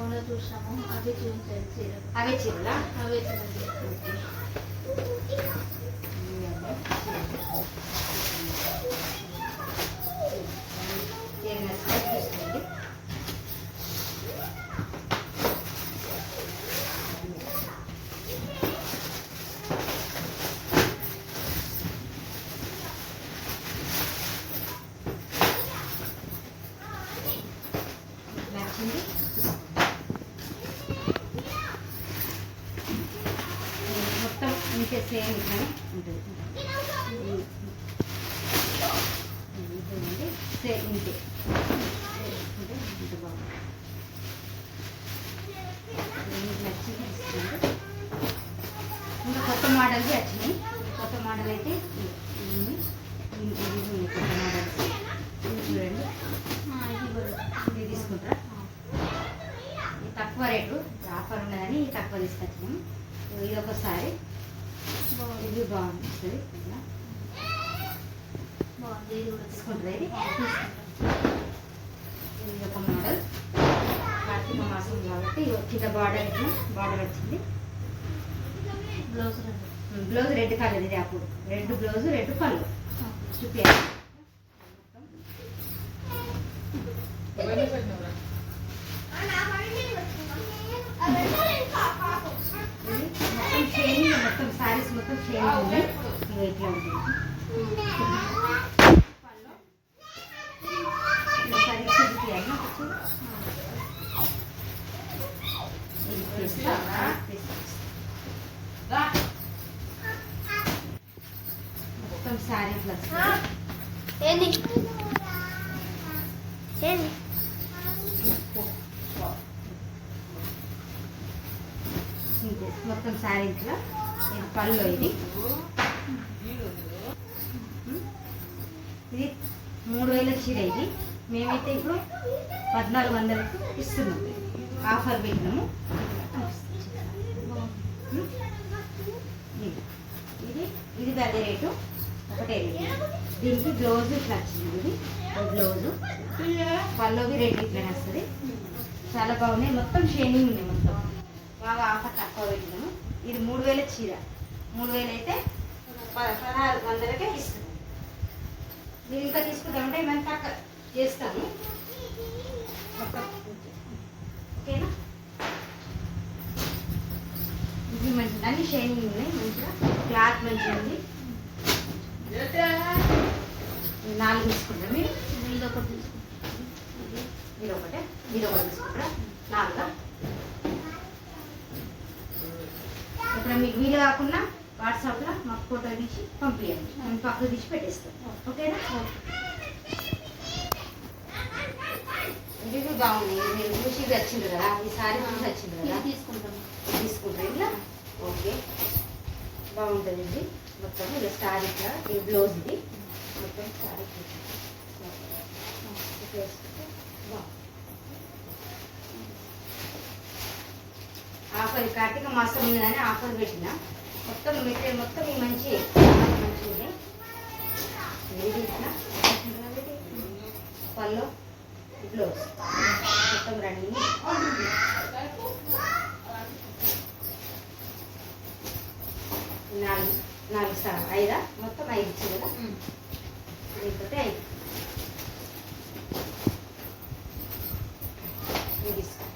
ఫోన్లో చూసాము, అవి చూపించారు చీరలు. అవే చీరలా? అవే చీరలు. తీసుకోండి. నచ్చింది? మొత్తం ఇంతే సేమ్ ఇట్లానే ఉంటుంది. సేమ్ ఇంతే ఇంత బాగుంది. నచ్చింది తీసుకోండి. ఇంకా కొత్త మోడల్స్ వచ్చినాయి. కొత్త మోడల్ అయితే ఇవి కొత్త మోడల్స్. ఇది చూడండి, ఇది తీసుకుంటారా? ఇది తక్కువ రేటు, ఆఫర్ ఉన్నదని తక్కువ తీసుకొచ్చినాము. ఇది ఒకసారి ఇది బాగుంటుంది. ఇట్లా బాగుంది. ఇది కూడా తీసుకుంటారా? ఇది ఒక మోడల్. కార్తీక మాసం కాబట్టి కింద బార్డర్ వచ్చింది. Blouse blouse red colour. ఇది అప్పుడు రెడ్ బ్లౌజ్, రెడ్ పళ్ళు చూపించాలి. మొత్తం షేనింగ్, మొత్తం శారీస్ మొత్తం షేనింగ్ ఉంది. ఇట్లా ఉంటుంది. మొత్తం శారీ ప్లస్ ఏంది ఏంది మొత్తం శారీ ఇట్లా. ఇది పళ్ళు. ఇది 3000 చీర. ఇది మేమైతే ఇప్పుడు 1400కి ఇస్తున్నాం. ఆఫర్ పెట్టినాము. ఇది అదే రేటు, ఒకటే రేటు. దీనికి బ్లౌజ్ ఇట్లా వచ్చింది. ఇది బ్లౌజు, పళ్ళువి రేట్ ఇట్లా వస్తుంది. చాలా బాగున్నాయి. మొత్తం షేనింగ్ ఉన్నాయి. మొత్తం బాగా ఆఫర్ తక్కువ పెట్టినాము. ఇది 3000 చీర. 3000 అయితే 1400కే ఇస్తున్నాం. మీరు ఇంకా తీసుకుంటామంటే మేము తక్కువ చేస్తాము. ఓకేనా? ఇది మంచిది, అన్ని షైనింగ్ ఉన్నాయి. మంచిగా క్లాత్ మంచిగా ఉంది. 4 తీసుకుంటారా మీరు? ఇది ఒకటి తీసుకుంటాం. ఇది ఒకటి తీసుకుంటారా? 4. ఇక్కడ మీకు వీలు కాకుండా వాట్సాప్లో మాకు ఫోటో తీసి పంపించండి. మేము పక్కకు తీసి పెట్టేస్తాం. ఓకేనా? ఇది బాగుంది. మీరు చూసి వచ్చింది కదా, ఈ సారీ చూసి వచ్చింది కదా, తీసుకుంటారు ఇట్లా. ఓకే, బాగుంటుంది. ఇది మొత్తం ఇలా స్టార్ ఇట్లా. ఇది బ్లౌజ్. ఇది మొత్తం స్టార్ ఆఫర్. కార్తీక మాసం ఉందని ఆఫర్ పెట్టిన. మొత్తం మెటీరియల్ మొత్తం ఈ మంచి మంచిగా ఇది ఇట్లా. పళ్ళు, బ్లౌజ్ మొత్తం రన్నింగ్. 4 5 మొత్తం 5 ఇచ్చింది కదా. లేకపోతే 5 తీసుకో.